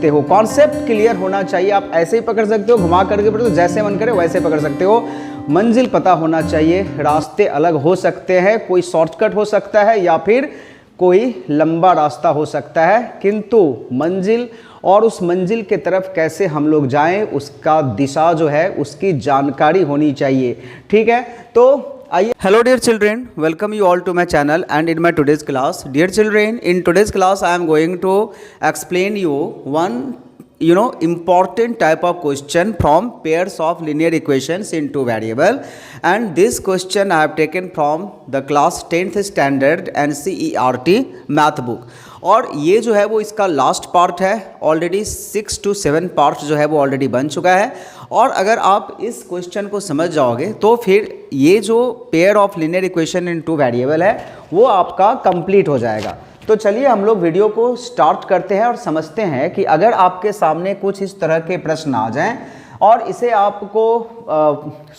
सकते हो। Concept clear होना चाहिए, आप ऐसे ही पकड़ सकते हो, घुमा करके पकड़ो, जैसे मन करे वैसे पकड़ सकते हो। मंजिल पता होना चाहिए, रास्ते अलग हो सकते हैं, कोई शॉर्टकट हो सकता है या फिर कोई लंबा रास्ता हो सकता है, किंतु मंजिल और उस मंजिल के तरफ कैसे हम लोग जाएं उसका दिशा जो है उसकी जानकारी होनी चाहिए। ठीक है, तो आइए। Hello dear children, welcome you all to my channel and in my today's class. Dear children, in today's class I am going to explain you one important type of question from pairs of linear equations in two variable, and this question I have taken from the class 10th standard NCERT math book। और ये जो है वो इसका last part है, already 6 to 7 part जो है वो ऑलरेडी बन चुका है। और अगर आप इस क्वेश्चन को समझ जाओगे तो फिर ये जो pair of linear equation in two variable है वो आपका कंप्लीट हो जाएगा। तो चलिए हम लोग वीडियो को स्टार्ट करते हैं और समझते हैं कि अगर आपके सामने कुछ इस तरह के प्रश्न आ जाएं और इसे आपको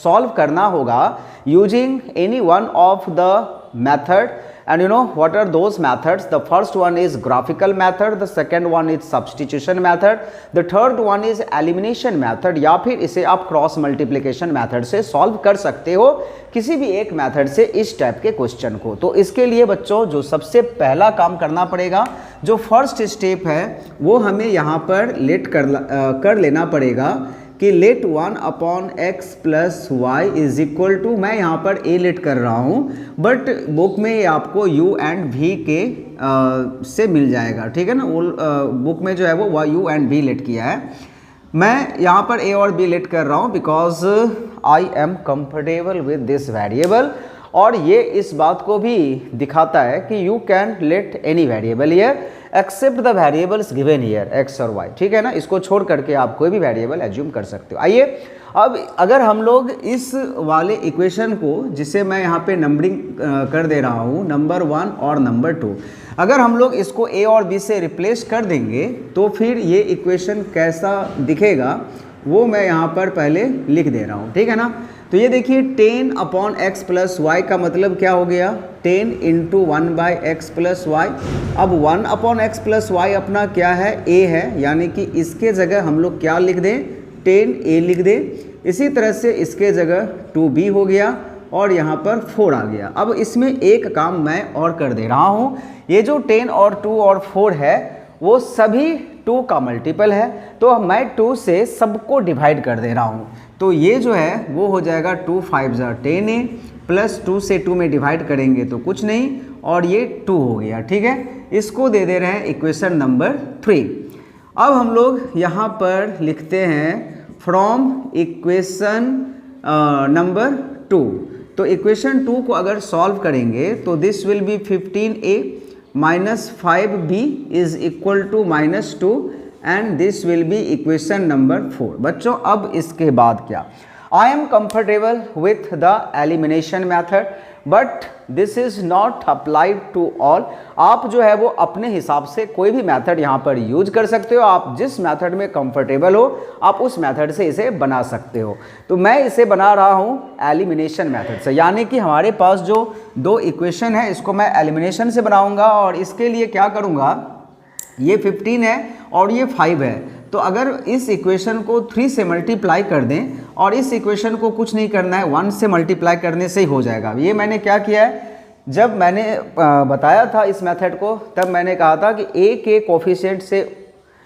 सॉल्व करना होगा using any one of the method, and you know what are those methods? The first one is graphical method, the second one is substitution method, the third one is elimination method, या फिर इसे आप cross multiplication method से solve कर सकते हो किसी भी एक मेथड से इस टाइप के क्वेश्चन को। तो इसके लिए बच्चों जो सबसे पहला काम करना पड़ेगा, जो फर्स्ट स्टेप है वो हमें यहाँ पर लेट कर लेना पड़ेगा कि let 1 upon x plus y is equal to, मैं यहाँ पर ए लेट कर रहा हूँ बट बुक में ये आपको यू एंड वी के से मिल जाएगा। ठीक है ना, बुक में जो है वो यू एंड वी लेट किया है, मैं यहाँ पर ए और बी लेट कर रहा हूँ because I am comfortable with this variable. और ये इस बात को भी दिखाता है कि you can let any variable here except the variables given here x और वाई। ठीक है ना, इसको छोड़ करके आप कोई भी वेरिएबल एज्यूम कर सकते हो। आइए अब अगर हम लोग इस वाले इक्वेशन को, जिसे मैं यहाँ पे नंबरिंग कर दे रहा हूँ नंबर 1 और नंबर 2, अगर हम लोग इसको ए और बी से रिप्लेस कर देंगे तो फिर ये इक्वेशन कैसा दिखेगा वो मैं यहाँ पर पहले लिख दे रहा हूँ। ठीक है ना, तो ये देखिए 10 अपॉन एक्स प्लस वाई का मतलब क्या हो गया, 10 into 1 by x plus y. अब 1 अपॉन एक्स प्लस वाई अपना क्या है, ए है, यानी कि इसके जगह हम लोग क्या लिख दें, 10 ए लिख दें। इसी तरह से इसके जगह 2b हो गया और यहाँ पर 4 आ गया। अब इसमें एक काम मैं और कर दे रहा हूँ, ये जो 10 और 2 और 4 है वो सभी 2 का मल्टीपल है, तो मैं 2 से सबको डिवाइड कर दे रहा हूँ। तो ये जो है वो हो जाएगा 2 5 10a प्लस 2 से 2 में डिवाइड करेंगे तो कुछ नहीं, और ये 2 हो गया। ठीक है, इसको दे दे रहे हैं इक्वेशन नंबर 3। अब हम लोग यहाँ पर लिखते हैं फ्रॉम इक्वेशन नंबर 2। तो इक्वेशन 2 को अगर सॉल्व करेंगे तो this will be 15a minus 5b is equal to -2 and this will be equation number 4। बच्चों अब इसके बाद क्या, I am comfortable with the elimination method but this is not applied to all. आप जो है वो अपने हिसाब से कोई भी मेथड यहाँ पर यूज कर सकते हो, आप जिस मेथड में कंफर्टेबल हो आप उस मेथड से इसे बना सकते हो। तो मैं इसे बना रहा हूँ एलिमिनेशन मेथड से, यानी कि हमारे पास जो 2 इक्वेशन है इसको मैं एलिमिनेशन से बनाऊंगा। और इसके लिए क्या करूँगा, ये 15 है और ये 5 है, तो अगर इस इक्वेशन को 3 से मल्टीप्लाई कर दें और इस इक्वेशन को कुछ नहीं करना है, 1 से मल्टीप्लाई करने से ही हो जाएगा। ये मैंने क्या किया है, जब मैंने बताया था इस मेथड को तब मैंने कहा था कि a के कोफिशिएंट से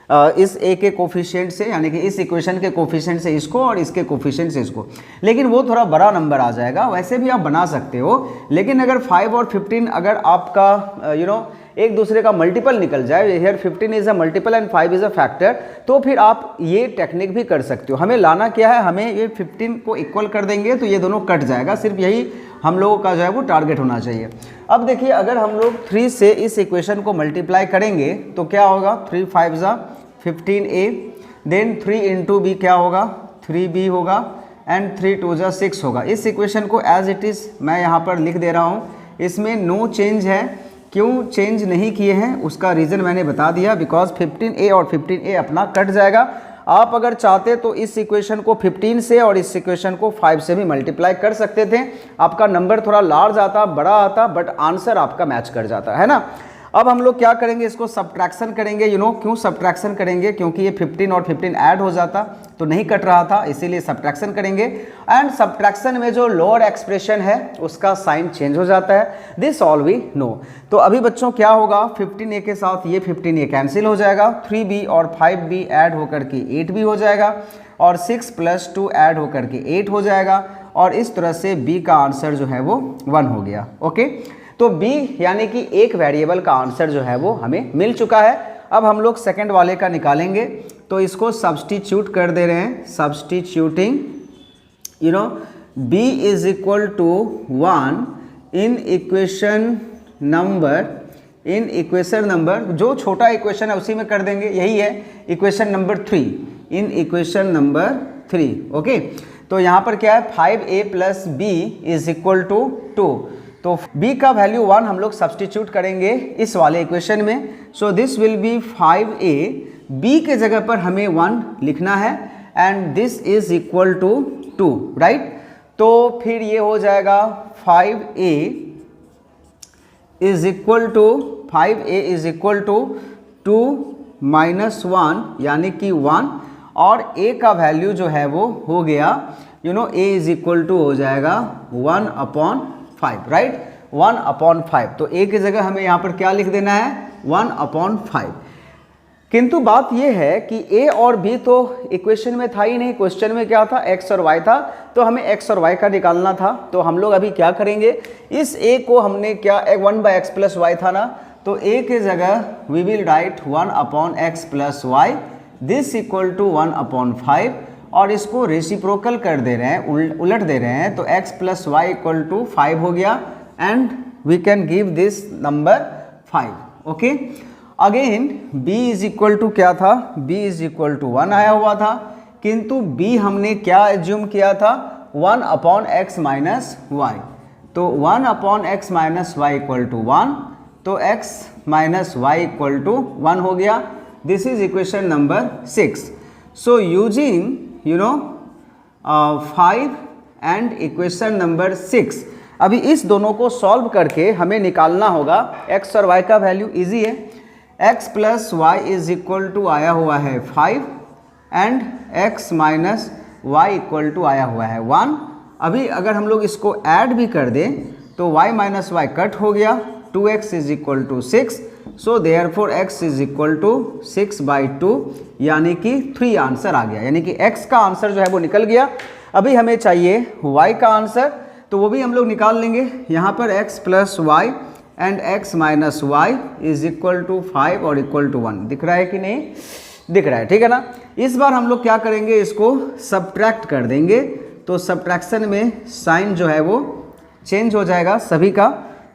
इस a के कोफिशिएंट से, यानी कि इस इक्वेशन के कोफिशिएंट से इसको और इसके कोफिशिएंट से इसको, लेकिन वो थोड़ा बड़ा नंबर आ जाएगा। वैसे भी आप बना सकते हो, लेकिन अगर 5 और 15 अगर आपका एक दूसरे का मल्टीपल निकल जाए, here 15 is a multiple and 5 is a factor, तो फिर आप ये टेक्निक भी कर सकते हो। हमें लाना क्या है, हमें ये 15 को इक्वल कर देंगे तो ये दोनों कट जाएगा, सिर्फ यही हम लोगों का जो है वो टारगेट होना चाहिए। अब देखिए अगर हम लोग 3 से इस इक्वेशन को मल्टीप्लाई करेंगे तो क्या होगा, 3 5 15a, देन 3 इंटू बी क्या होगा, 3b होगा एंड 3 2 6 होगा। इस इक्वेशन को एज इट इज़ मैं यहाँ पर लिख दे रहा हूँ, इसमें नो चेंज है। क्यों चेंज नहीं किए हैं उसका रीज़न मैंने बता दिया, बिकॉज 15a और 15a अपना कट जाएगा। आप अगर चाहते तो इस इक्वेशन को 15 से और इस इक्वेशन को 5 से भी मल्टीप्लाई कर सकते थे, आपका नंबर थोड़ा लार्ज आता, बड़ा आता, बट आंसर आपका मैच कर जाता है ना। अब हम लोग क्या करेंगे, इसको सब्ट्रैक्शन करेंगे। क्यों सब्ट्रैक्शन करेंगे, क्योंकि ये 15 और 15 ऐड हो जाता तो नहीं कट रहा था, इसीलिए सब्ट्रैक्शन करेंगे। एंड सब्ट्रैक्शन में जो लोअर एक्सप्रेशन है उसका साइन चेंज हो जाता है, दिस ऑल वी नो। तो अभी बच्चों क्या होगा, 15a के साथ ये 15a कैंसिल हो जाएगा, 3b और 5b ऐड होकर के 8b हो जाएगा, और 6 + 2 ऐड होकर के 8 हो जाएगा, और इस तरह से b का आंसर जो है वो 1 हो गया। ओके, तो b यानी कि एक वेरिएबल का आंसर जो है वो हमें मिल चुका है। अब हम लोग सेकंड वाले का निकालेंगे, तो इसको सब्स्टिट्यूट कर दे रहे हैं, substituting b is equal to 1 in equation number, जो छोटा इक्वेशन है उसी में कर देंगे, यही है इक्वेशन नंबर 3, इन इक्वेशन नंबर 3। ओके, तो यहाँ पर क्या है, 5a + b is equal to 2, तो b का वैल्यू 1 हम लोग सब्स्टिट्यूट करेंगे इस वाले इक्वेशन में। So this will be 5a, b के जगह पर हमें 1 लिखना है, and this is equal to 2, right. तो फिर ये हो जाएगा 5a इज इक्वल टू 2 - 1 यानी कि 1, और a का वैल्यू जो है वो हो गया a इज इक्वल टू हो जाएगा 1/5, राइट, 1/5। तो a की जगह हमें यहाँ पर क्या लिख देना है, 1/5। किंतु बात यह है कि a और b तो इक्वेशन में था ही नहीं, क्वेश्चन में क्या था, x और y था, तो हमें x और y का निकालना था। तो हम लोग अभी क्या करेंगे, इस a को हमने क्या 1/x + y था ना, तो a की जगह we will write 1/x + y, this equal to 1/5, और इसको रेसिप्रोकल कर दे रहे हैं, उलट दे रहे हैं, तो x + y = 5 हो गया, and we can give this number 5। Okay, again b is equal to क्या था, b इज इक्वल टू 1 आया हुआ था, किंतु b हमने क्या एज्यूम किया था, 1/x - y, तो 1/x - y = 1, तो x - y = 1 हो गया। This is equation number 6। So using 5 and equation number 6, अभी इस दोनों को सॉल्व करके हमें निकालना होगा x और y का वैल्यू। इजी है, x + y is equal to आया हुआ है 5, एंड x - y = आया हुआ है 1। अभी अगर हम लोग इसको ऐड भी कर दें तो y - y कट हो गया, 2x is equal to 6, so therefore x is equal to 6/2, यानी कि 3 आंसर आ गया, यानी कि x का आंसर जो है वो निकल गया। अभी हमें चाहिए y का आंसर, तो वो भी हम लोग निकाल लेंगे। यहाँ पर x + y and x - y is equal to 5 और इक्वल टू 1, दिख रहा है कि नहीं, दिख रहा है, ठीक है ना। इस बार हम लोग क्या करेंगे, इसको सब्ट्रैक्ट कर देंगे, तो सब्ट्रैक्शन में साइन जो है वो चेंज हो जाएगा सभी का,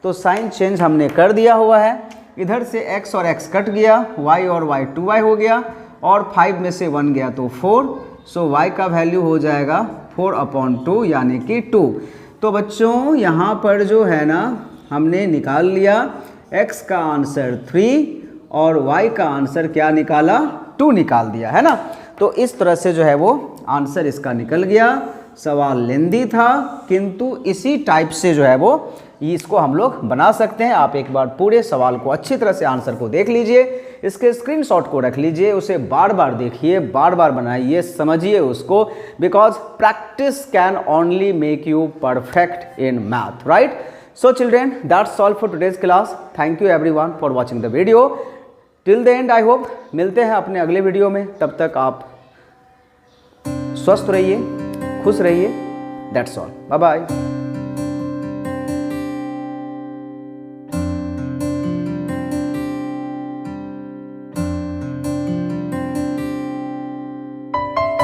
तो साइन चेंज हमने कर दिया हुआ है। इधर से x और x कट गया, y और y 2y हो गया, और 5 में से 1 गया तो 4, सो y का वैल्यू हो जाएगा 4/2 यानी कि 2। तो बच्चों यहाँ पर जो है ना, हमने निकाल लिया x का आंसर 3 और y का आंसर क्या निकाला, 2 निकाल दिया है ना। तो इस तरह से जो है वो आंसर इसका निकल गया। सवाल लेंदी था, किंतु इसी टाइप से जो है वो इसको हम लोग बना सकते हैं। आप एक बार पूरे सवाल को अच्छी तरह से आंसर को देख लीजिए, इसके स्क्रीनशॉट को रख लीजिए, उसे बार बार देखिए, बार बार बनाइए, समझिए उसको, because practice can only make you perfect in math, right. So children, that's all for today's class. Thank you everyone for watching the video. Till the end, I hope मिलते हैं अपने अगले वीडियो में। तब तक आप स्वस्थ रहिए, खुश रहिए। That's all. Bye bye.